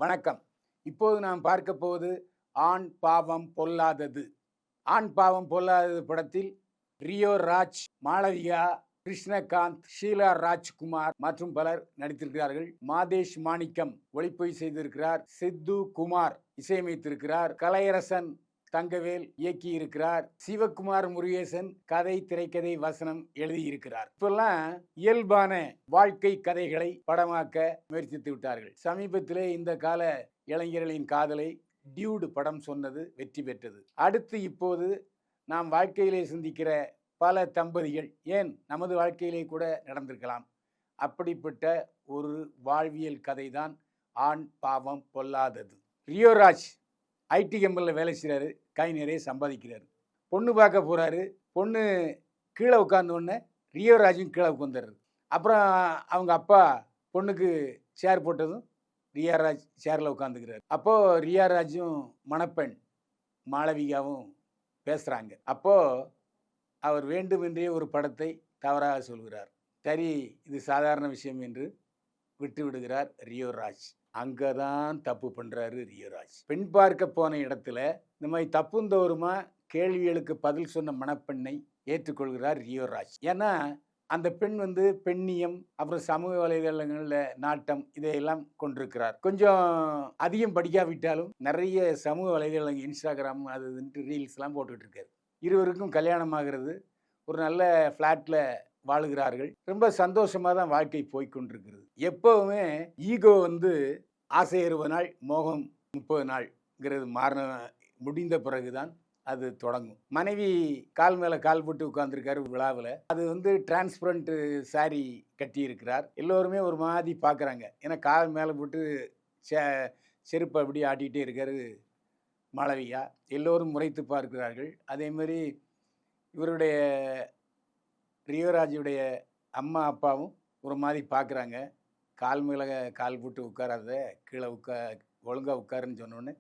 வணக்கம். இப்போது நாம் பார்க்க போவது ஆண் பாவம் பொல்லாதது. ஆண் பாவம் பொல்லாதது படத்தில் ரியோ ராஜ், மாளவிகா, கிருஷ்ணகாந்த், ஷீலா ராஜ்குமார் மற்றும் பலர் நடித்திருக்கிறார்கள். மாதேஷ் மாணிக்கம் ஒளிப்பதிவு செய்திருக்கிறார். சித்து குமார் இசையமைத்திருக்கிறார். கலையரசன் தங்கவேல் இயக்கி இருக்கிறார். சிவகுமார் முருகேசன் கதை, திரைக்கதை, வசனம் எழுதியிருக்கிறார். இப்பெல்லாம் இயல்பான வாழ்க்கை கதைகளை படமாக்க முயற்சித்து விட்டார்கள். சமீபத்திலே இந்த கால இளைஞர்களின் காதலை டியூடு படம் சொன்னது வெற்றி பெற்றது. அடுத்து இப்போது நாம் வாழ்க்கையிலே சிந்திக்கிற பல தம்பதிகள், ஏன் நமது வாழ்க்கையிலே கூட நடந்திருக்கலாம், அப்படிப்பட்ட ஒரு வாழ்வியல் கதை தான் ஆண் பாவம் பொல்லாதது. ரியோராஜ் ஐடி கம்பெனியில் வேலை செய்கிறாரு. கை நிறைய சம்பாதிக்கிறாரு. பொண்ணு பார்க்க போகிறாரு. பொண்ணு கீழே உட்கார்ந்தோடனே ரியோராஜும் கீழே உட்காந்துறாரு. அப்புறம் அவங்க அப்பா பொண்ணுக்கு சேர் போட்டதும் ரியாராஜ் சேரில் உட்காந்துக்கிறாரு. அப்போது ரியாராஜும் மணப்பெண் மாளவிகாவும் பேசுகிறாங்க. அப்போது அவர் வேண்டுமென்றே ஒரு படத்தை தவறாக சொல்கிறார். சரி, இது சாதாரண விஷயம் என்று விட்டு விடுகிறார் ரியோராஜ். அங்கதான் தப்பு பண்றாரு ரியோராஜ். பெண் பார்க்க போன இடத்துல இந்த மாதிரி தப்புந்தோறுமா கேள்விகளுக்கு பதில் சொன்ன மணப்பெண்ணை ஏற்றுக்கொள்கிறார் ரியோராஜ். ஏன்னா அந்த பெண் பெண்ணியம், அப்புறம் சமூக வலைதளங்களில் நாட்டம், இதையெல்லாம் கொண்டிருக்கிறார். கொஞ்சம் அதிகம் படிக்காவிட்டாலும் நிறைய சமூக வலைதளங்கள், இன்ஸ்டாகிராம், அது ரீல்ஸ்லாம் போட்டுட்டு இருக்காரு. இருவருக்கும் கல்யாணம் ஆகிறது. ஒரு நல்ல ஃப்ளாட்டில் வாழுகிறார்கள். ரொம்ப சந்தோஷமாக தான் வாழ்க்கை போய்கொண்டிருக்கிறது. எப்பவுமே ஈகோ ஆசை 60 நாள், மோகம் 30 நாள்ங்கிறது முடிந்த பிறகுதான் அது தொடங்கும். மனைவி கால் மேலே கால் போட்டு உட்கார்ந்துருக்காரு விழாவில். அது டிரான்ஸ்பரண்ட் சாரி கட்டியிருக்கிறார். எல்லோருமே ஒரு மாதிரி பார்க்குறாங்க. ஏன்னா கால் மேலே போட்டு செருப்பை அப்படி ஆட்டிகிட்டே இருக்காரு மாளவிகா. எல்லோரும் முறைத்து பார்க்கிறார்கள். அதே மாதிரி இவருடைய ரியோராஜுடைய அம்மா அப்பாவும் ஒரு மாதிரி பார்க்குறாங்க. கால் மேலே கால் போட்டு உட்காராத, கீழே ஒழுங்காக உட்காருன்னு சொன்னோடனே,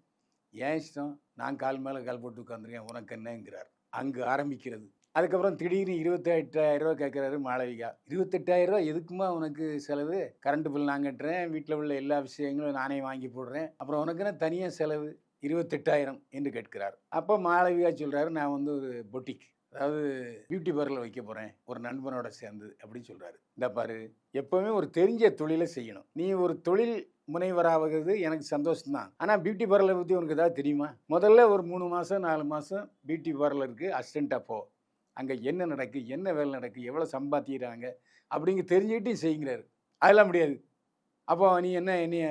ஏன் இஷ்டம், நான் கால் மேலே கால் போட்டு உட்காந்துருக்கேன், உனக்கு என்னங்கிறார். அங்கு ஆரம்பிக்கிறது. அதுக்கப்புறம் திடீர்னு 28,000 கேட்குறாரு மாளவிகா. 28,000 எதுக்குமா உனக்கு செலவு? கரண்ட் பில் நான் கட்டுறேன், வீட்டில் உள்ள எல்லா விஷயங்களும் நானே வாங்கி போடுறேன், அப்புறம் உனக்குன்னு தனியாக செலவு 28,000 என்று கேட்கிறார். அப்போ மாளவிகா சொல்கிறாரு, நான் ஒரு பொட்டிக், அதாவது பியூட்டி பார்லர் வைக்க போகிறேன் ஒரு நண்பனோட சேர்ந்து அப்படின்னு சொல்கிறாரு. இந்த பாரு, எப்போவுமே ஒரு தெரிஞ்ச தொழிலை செய்யணும். நீ ஒரு தொழில் முனைவராகிறது எனக்கு சந்தோஷம்தான். ஆனால் பியூட்டி பார்லர் பற்றி உனக்கு ஏதாவது தெரியுமா? முதல்ல ஒரு 3 மாதம் 4 மாதம் பியூட்டி பார்லருக்கு அசிஸ்டண்ட்டாக போ. அங்கே என்ன நடக்கு, என்ன வேலை நடக்கு, எவ்வளோ சம்பாதிக்கிறாங்க அப்படிங்க தெரிஞ்சுக்கிட்டு செய்யுங்கிறாரு. அதெல்லாம் முடியாது. அப்போ நீ என்னைய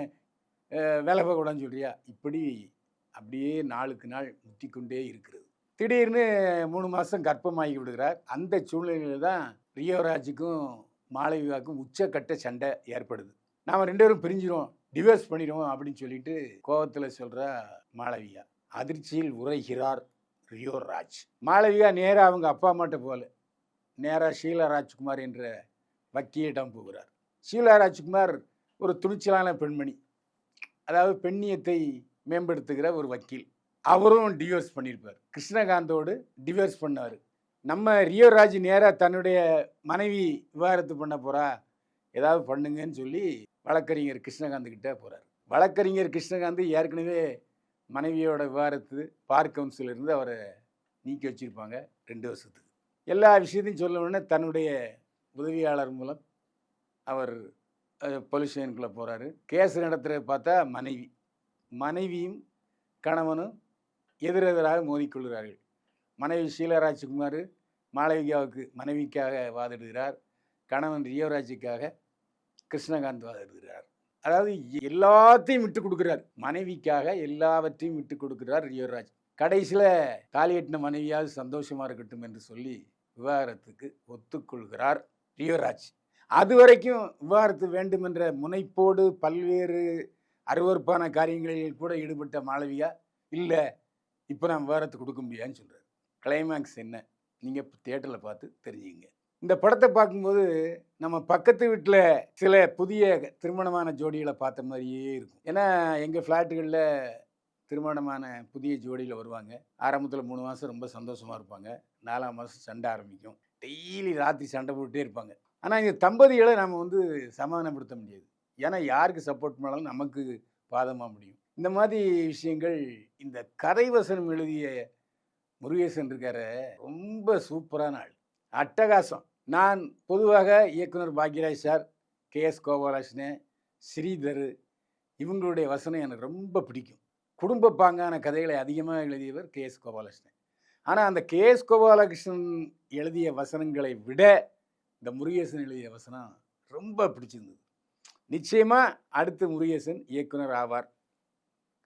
வேலை பார்க்கக்கூடாதுன்னு சொல்கிறியா? இப்படி அப்படியே நாளுக்கு நாள் முத்தி கொண்டே இருக்கிறது. திடீர்னு 3 மாதம் கர்ப்பமாகி விடுகிறார். அந்த சூழ்நிலையில் தான் ரியோராஜுக்கும் மாளவிகாவுக்கும் உச்சக்கட்ட சண்டை ஏற்படுது. நாம் 2 பேரும் பிரிஞ்சிடும், டிவோர்ஸ் பண்ணிடுவோம் அப்படின்னு சொல்லிட்டு கோபத்தில் சொல்கிறா மாளவிகா. அதிர்ச்சியில் உரைகிறார் ரியோராஜ். மாளவிகா நேராக அவங்க அப்பா அம்மாட்ட போகல, நேராக ஷீலா ராஜ்குமார் என்ற வக்கீலிடம் போகிறார். ஷீலா ராஜ்குமார் ஒரு துணிச்சலான பெண்மணி, அதாவது பெண்ணியத்தை மேம்படுத்துகிற ஒரு வக்கீல். அவரும் டிவோர்ஸ் பண்ணியிருப்பார். கிருஷ்ணகாந்தோடு டிவோர்ஸ் பண்ணார். நம்ம ரியோராஜ் நேராக தன்னுடைய மனைவி விவாகரத்து பண்ண போகிறா, ஏதாவது பண்ணுங்கன்னு சொல்லி வழக்கறிஞர் கிருஷ்ணகாந்த் கிட்டே போகிறார். வழக்கறிஞர் கிருஷ்ணகாந்த் ஏற்கனவே மனைவியோட விவாகரத்து பார் கவுன்சிலிருந்து அவரை நீக்கி வச்சுருப்பாங்க 2 வருஷத்துக்கு. எல்லா விஷயத்தையும் சொல்லணுன்னே தன்னுடைய உதவியாளர் மூலம் அவர் போலீஸ் ஸ்டேஷனுக்குள்ளே போகிறாரு. கேஸ் நடத்துகிறத பார்த்தா மனைவியும் கணவனும் எதிரெதிராக மோதிக்கொள்கிறார்கள். மனைவி ஷீலா ராஜ்குமார் மாளவிகாவுக்கு மனைவிக்காக வாதிடுகிறார். கணவன் ரியோராஜுக்காக கிருஷ்ணகாந்த் வாதிடுகிறார். அதாவது எல்லாத்தையும் விட்டு கொடுக்குறார். மனைவிக்காக எல்லாவற்றையும் விட்டு கொடுக்குறார் ரியோராஜ். கடைசியில் தாலி கட்டின மனைவியாவது சந்தோஷமாக இருக்கட்டும் என்று சொல்லி விவாகரத்துக்கு ஒத்துக்கொள்கிறார் ரியோராஜ். அது வரைக்கும் விவாகரத்து வேண்டும் என்ற முனைப்போடு பல்வேறு அருவருப்பான காரியங்களில் கூட ஈடுபட்ட மாளவிகா, இல்லை இப்போ நான் விவாகரத்து கொடுக்க முடியாதுன்னு சொல்கிறார். கிளைமேக்ஸ் என்ன, நீங்கள் தியேட்டரில் பார்த்து தெரிஞ்சுங்க. இந்த படத்தை பார்க்கும்போது நம்ம பக்கத்து வீட்டில் சில புதிய திருமணமான ஜோடிகளை பார்த்த மாதிரியே இருக்கும். ஏன்னா எங்கள் ஃப்ளாட்டுகளில் திருமணமான புதிய ஜோடியில் வருவாங்க. ஆரம்பத்தில் 3 மாதம் ரொம்ப சந்தோஷமாக இருப்பாங்க. 4ஆம் மாதம் சண்டை ஆரம்பிக்கும். டெய்லி ராத்திரி சண்டை போட்டுகிட்டே இருப்பாங்க. ஆனால் இந்த தம்பதிகளை நம்ம சமாதானப்படுத்த முடியாது. ஏன்னா யாருக்கு சப்போர்ட் பண்ணாலும் நமக்கு பாதமாக முடியும். இந்த மாதிரி விஷயங்கள் இந்த கதை வசனம் எழுதிய முருகேசன் இருக்காரு, ரொம்ப சூப்பரான ஆள். அட்டகாசம். நான் பொதுவாக இயக்குனர் பாக்யராஜ் சார், கே.எஸ். கோபாலகிருஷ்ணன், ஸ்ரீதர் இவங்களுடைய வசனம் எனக்கு ரொம்ப பிடிக்கும். குடும்ப பாங்கான கதைகளை அதிகமாக எழுதியவர் கே.எஸ். கோபாலகிருஷ்ணன். ஆனால் அந்த கே.எஸ். கோபாலகிருஷ்ணன் எழுதிய வசனங்களை விட இந்த முருகேசன் எழுதிய வசனம் ரொம்ப பிடிச்சிருந்தது. நிச்சயமாக அடுத்து முருகேசன் இயக்குனர் ஆவார்.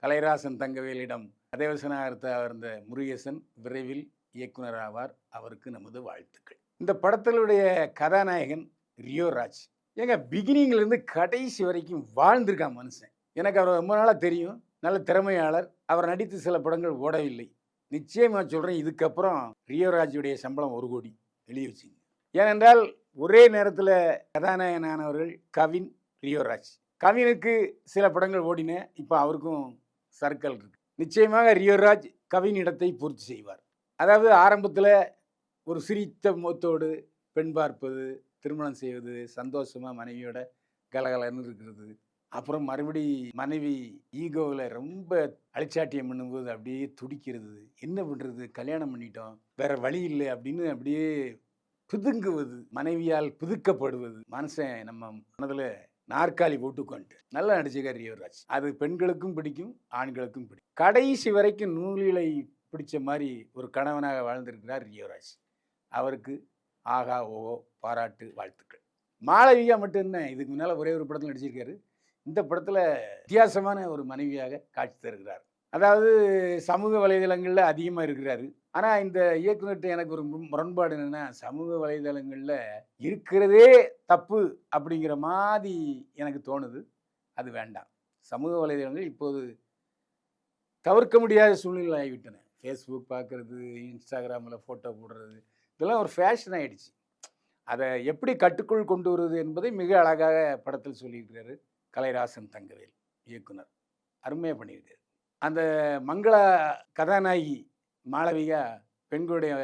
கலைராசன் தங்கவேலிடம் கதைவசனாக இருந்த முருகேசன் விரைவில் இயக்குனர் ஆவார். அவருக்கு நமது வாழ்த்துக்கள். இந்த படத்தினுடைய கதாநாயகன் ரியோ ராஜ். ஏங்க பிகினிங்லேருந்து கடைசி வரைக்கும் வாழ்ந்திருக்கான் மனுஷன். எனக்கு அவர் ரொம்ப நாளாக தெரியும். நல்ல திறமையாளர். அவர் நடித்த சில படங்கள் ஓடவில்லை. நிச்சயமாக சொல்கிறேன், இதுக்கப்புறம் ரியோ ராஜுடைய சம்பளம் 1 கோடி எழுதி வச்சுங்க. ஏனென்றால் ஒரே நேரத்தில் கதாநாயகனானவர்கள் கவின், ரியோ ராஜ். கவினுக்கு சில படங்கள் ஓடின, இப்போ அவருக்கும் சர்க்கிள் இருக்கு. நிச்சயமாக ரியோ ராஜ் கவின் இடத்தை பூர்த்தி செய்வார். அதாவது ஆரம்பத்தில் ஒரு சிரித்த முகத்தோடு பெண் பார்ப்பது, திருமணம் செய்வது, சந்தோஷமாக மனைவியோட கலகலன்னு இருக்கிறது. அப்புறம் மறுபடி மனைவி ஈகோவில் ரொம்ப அழிச்சாட்டியம் பண்ணும்போது அப்படியே துடிக்கிறது. என்ன பண்ணுறது, கல்யாணம் பண்ணிட்டோம், வேற வழி இல்லை அப்படின்னு அப்படியே பிதுங்குவது, மனைவியால் பிதுக்கப்படுவது. மனுஷன் நம்ம மனதில் நாற்காலி போட்டு உட்காந்துட்டு நல்லா நடிச்சிருக்கார் ரியோ ராஜ். அது பெண்களுக்கும் பிடிக்கும், ஆண்களுக்கும் பிடிக்கும். கடைசி வரைக்கும் நூலிலை பிடிச்ச மாதிரி ஒரு கணவனாக வாழ்ந்திருக்கிறார் ரியோ ராஜ். அவருக்கு ஆகா ஓ பாராட்டு, வாழ்த்துக்கள். மாளவிகா மட்டும் என்ன, இதுக்கு முன்னால் ஒரே ஒரு படத்தில் நடிச்சிருக்காரு. இந்த படத்தில் வித்தியாசமான ஒரு மனைவியாக காட்சி தருகிறார். அதாவது சமூக வலைதளங்களில் அதிகமாக இருக்கிறாரு. ஆனால் இந்த இயக்குனர்கிட்ட எனக்கு ஒரு முரண்பாடு என்னென்னா, சமூக வலைதளங்களில் இருக்கிறதே தப்பு அப்படிங்கிற மாதிரி எனக்கு தோணுது. அது வேண்டாம். சமூக வலைதளங்கள் இப்போது தவிர்க்க முடியாத சூழ்நிலை ஆகிவிட்டன. ஃபேஸ்புக் பார்க்குறது, இன்ஸ்டாகிராமில் ஃபோட்டோ போடுறது, இதெல்லாம் ஒரு ஃபேஷன் ஆகிடுச்சு. அதை எப்படி கட்டுக்குள் கொண்டு வருவது என்பதை மிக அழகாக படத்தில் சொல்லியிருக்கிறாரு கலைராசன் தங்கவேல் இயக்குனர். அருமையாக பண்ணியிருக்காரு. அந்த மங்களா கதாநாயகி மாளவிகா பெண்களுடைய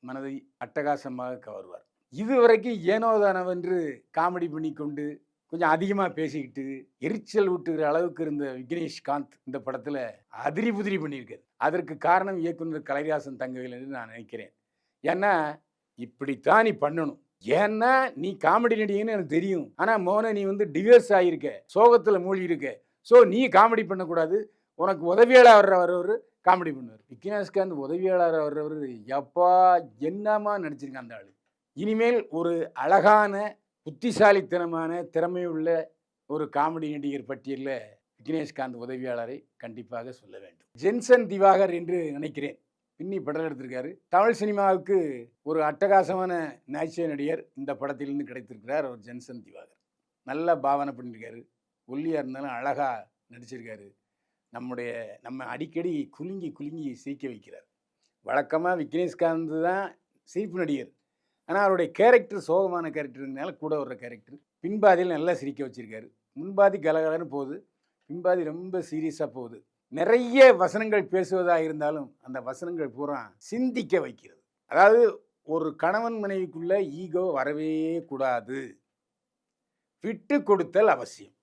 மனதை அட்டகாசமாக கவர்வார். இதுவரைக்கும் ஏனோதானவென்று காமெடி பண்ணி கொண்டு கொஞ்சம் அதிகமாக பேசிக்கிட்டு எரிச்சல் ஊட்டுகிற அளவுக்கு இருந்த விக்னேஷ்காந்த் இந்த படத்தில் அதிரி புதிரி பண்ணியிருக்காரு. அதற்கு காரணம் இயக்குனர் கலைராசன் தங்கவேல் என்று நான் நினைக்கிறேன். ஏன்னா இப்படித்தான் நீ பண்ணணும். ஏன்னா நீ காமெடி நடிகன்னு எனக்கு தெரியும். ஆனால் மோன நீ டிவோர்ஸ் ஆகியிருக்க, சோகத்தில் மூழ்கி இருக்க. ஸோ நீ காமெடி பண்ணக்கூடாது. உனக்கு உதவியாளர் வர்றவர் காமெடி பண்ணுவார். விக்னேஷ்காந்த் உதவியாளர் வர்றவர் எப்பா என்னமா நடிச்சிருக்கான் அந்த ஆள். இனிமேல் ஒரு அழகான புத்திசாலித்தனமான திறமையுள்ள ஒரு காமெடி நடிகர் பட்டியலில் விக்னேஷ்காந்த் உதவியாளரை கண்டிப்பாக சொல்ல வேண்டும். ஜென்சன் திவாகர் என்று நினைக்கிறேன், பின்னி படம் எடுத்திருக்காரு. தமிழ் சினிமாவுக்கு ஒரு அட்டகாசமான நகைச்சுவை நடிகர் இந்த படத்திலிருந்து கிடைத்திருக்கிறார். அவர் ஜென்சன் திவாகர். நல்லா பாவனை பண்ணியிருக்காரு. ஒல்லியாக இருந்தாலும் அழகாக நடிச்சிருக்காரு. நம்ம அடிக்கடி குலுங்கி குலுங்கி சிரிக்க வைக்கிறார். வழக்கமாக விக்னேஷ்காந்த் தான் சிரிப்பு நடிகர். ஆனால் அவருடைய கேரக்டர் சோகமான கேரக்டருங்கனால கூட வர்ற கேரக்டர். பின்பாதியில் நல்லா சிரிக்க வச்சுருக்காரு. முன்பாதி கலகலன்னு போகுது, பின்பாதி ரொம்ப சீரியஸாக போகுது. நிறைய வசனங்கள் பேசுவதாக இருந்தாலும் அந்த வசனங்கள் பூரா சிந்திக்க வைக்கிறது. அதாவது ஒரு கணவன் மனைவிக்குள்ள ஈகோ வரவே கூடாது, விட்டு கொடுத்தல் அவசியம்.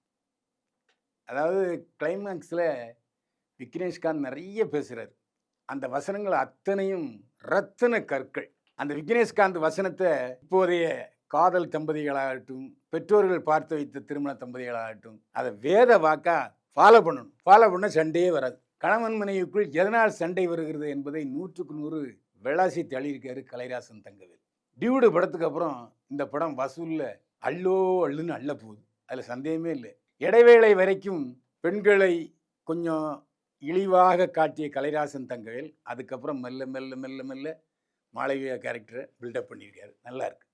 அதாவது கிளைமாக்ஸில் விக்னேஷ்காந்த் நிறைய பேசுகிறார். அந்த வசனங்கள் அத்தனையும் ரத்தின கற்கள். அந்த விக்னேஷ்காந்த் வசனத்தை இப்போதைய காதல் தம்பதிகளாகட்டும், பெற்றோர்கள் பார்த்து வைத்த திருமண தம்பதிகளாகட்டும், அதை வேத வாக்கா ஃபாலோ பண்ணணும். ஃபாலோ பண்ண சண்டையே வராது. கணவன் மனைவிக்குள் எதனால் சண்டை வருகிறது என்பதை 100க்கு 100 விளாசி தள்ளியிருக்காரு கலைராசன் தங்கவேல். டியூடு படத்துக்கு அப்புறம் இந்த படம் வசூலில் அள்ளோ அள்ளுன்னு அள்ள போகுது, அதில் சந்தேகமே இல்லை. இடைவேளை வரைக்கும் பெண்களை கொஞ்சம் இழிவாக காட்டிய கலைராசன் தங்கவேல் அதுக்கப்புறம் மெல்ல மெல்ல மெல்ல மெல்ல மாளவிகா கேரக்டரை பில்டப் பண்ணியிருக்காரு. நல்லா இருக்கு.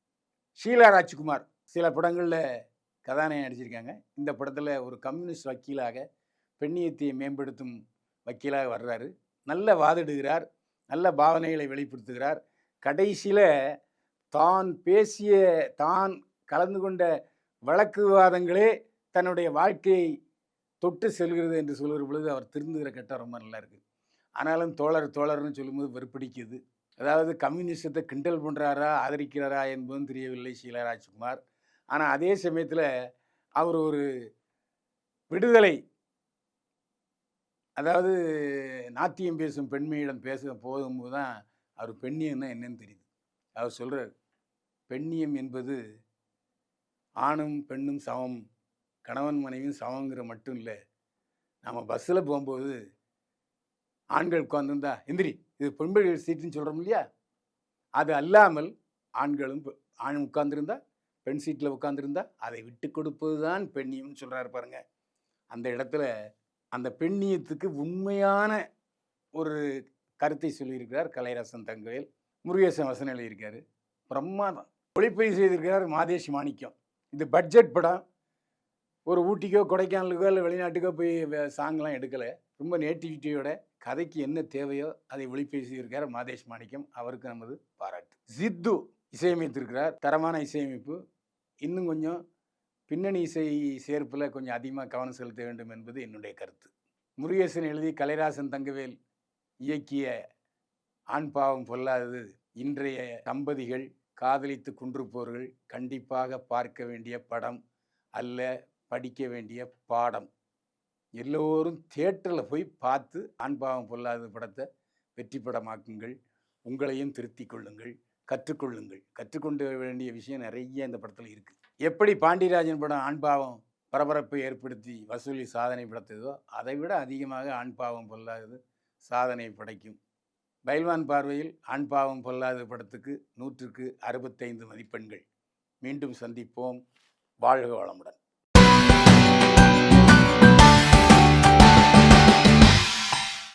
ஷீலா ராஜ்குமார் சில படங்களில் கதாநாயகன் நடிச்சிருக்காங்க. இந்த படத்தில் ஒரு கம்யூனிஸ்ட் வக்கீலாக, பெண்ணியத்தை மேம்படுத்தும் வக்கீலாக வர்றாரு. நல்ல வாதிடுகிறார், நல்ல பாவனைகளை வெளிப்படுத்துகிறார். கடைசியில் தான் கலந்து கொண்ட வழக்கு விவாதங்களே தன்னுடைய வாழ்க்கையை தொட்டு செல்கிறது என்று சொல்கிற பொழுது அவர் திருந்துகிற கட்டம் ரொம்ப நல்லா இருக்குது. ஆனாலும் தோழர்னு சொல்லும்போது வெறுப்பிடிக்குது. அதாவது கம்யூனிஸ்டத்தை கிண்டல் பண்ணுறாரா ஆதரிக்கிறாரா என்பதும் தெரியவில்லை ஷீலா ராஜ்குமார். ஆனால் அதே சமயத்தில் அவர் ஒரு விடுதலை அதாவது நாத்தியம் பேசும் பெண்மையிடம் பேச போகும்போது தான் அவர் பெண்ணியம்னா என்னன்னு தெரியுது. அவர் சொல்றாரு, பெண்ணியம் என்பது ஆணும் பெண்ணும் சமம், கணவன் மனைவியும் சமங்கிற மட்டும் இல்ல. நம்ம பஸ்ஸில போம்போது ஆண்கள் உட்கார்ந்திருந்தா, எந்திரி இது பெண்கள் சீட்டுன்னு சொல்றோம் இல்லையா? அது அல்லாமல் ஆண்களும் ஆண் உட்கார்ந்திருந்தா, பெண் சீட்ல உட்கார்ந்திருந்தா, அதை விட்டுக் கொடுப்பது தான் பெண்ணியம்னு சொல்றாரு பாருங்க. அந்த இடத்துல அந்த பெண்ணியத்துக்கு உண்மையான ஒரு கருத்தை சொல்லியிருக்கிறார் கலையரசன் தங்கவேல். முருகேசன் வசனம் எழுதியிருக்காரு. பிரமாதம். ஒளிப்பதிவு செய்திருக்கிறார் மாதேஷ் மாணிக்கம். இது பட்ஜெட் படம். ஒரு ஊட்டிக்கோ, கொடைக்கானலுக்கோ இல்ல வெளிநாட்டுக்கோ போய் சாங்லாம் எடுக்கல. ரொம்ப நேட்டிவிட்டியோட கதைக்கு என்ன தேவையோ அதை ஒளிப்பதிவு செய்திருக்கிறார் மாதேஷ் மாணிக்கம். அவருக்கு நமது பாராட்டு. சித்து இசையமைத்திருக்கிறார். தரமான இசையமைப்பு. இன்னும் கொஞ்சம் பின்னணி இசை சேர்ப்புல கொஞ்சம் அதிகமா கவனம் செலுத்த வேண்டும் என்பது என்னுடைய கருத்து. முருகேசன் எழுதி கலைராசன் தங்கவேல் இயக்கிய ஆண் பாவம் பொல்லாதது இன்றைய தம்பதிகள், காதலித்து குன்றுப்போர்கள் கண்டிப்பாக பார்க்க வேண்டிய படம் அல்ல, படிக்க வேண்டிய பாடம். எல்லோரும் தியேட்டரில் போய் பார்த்து ஆண் பாவம் பொல்லாதது படத்தை வெற்றி படமாக்குங்கள். உங்களையும் திருத்திக் கொள்ளுங்கள், கற்றுக்கொள்ளுங்கள். கற்றுக்கொண்டு வேண்டிய விஷயம் நிறைய இந்த படத்தில் இருக்கு. எப்படி பாண்டியராஜன் படம் ஆண் பாவம் பரபரப்பை ஏற்படுத்தி வசூலி சாதனை படைத்ததோ அதை விட அதிகமாக ஆண் பாவம் பொல்லாதது சாதனை படைக்கும். பைல்வான் பார்வையில் ஆண் பாவம் பொல்லாத படத்துக்கு 100க்கு 65 மதிப்பெண்கள். மீண்டும் சந்திப்போம். வாழ்க வளமுடன்.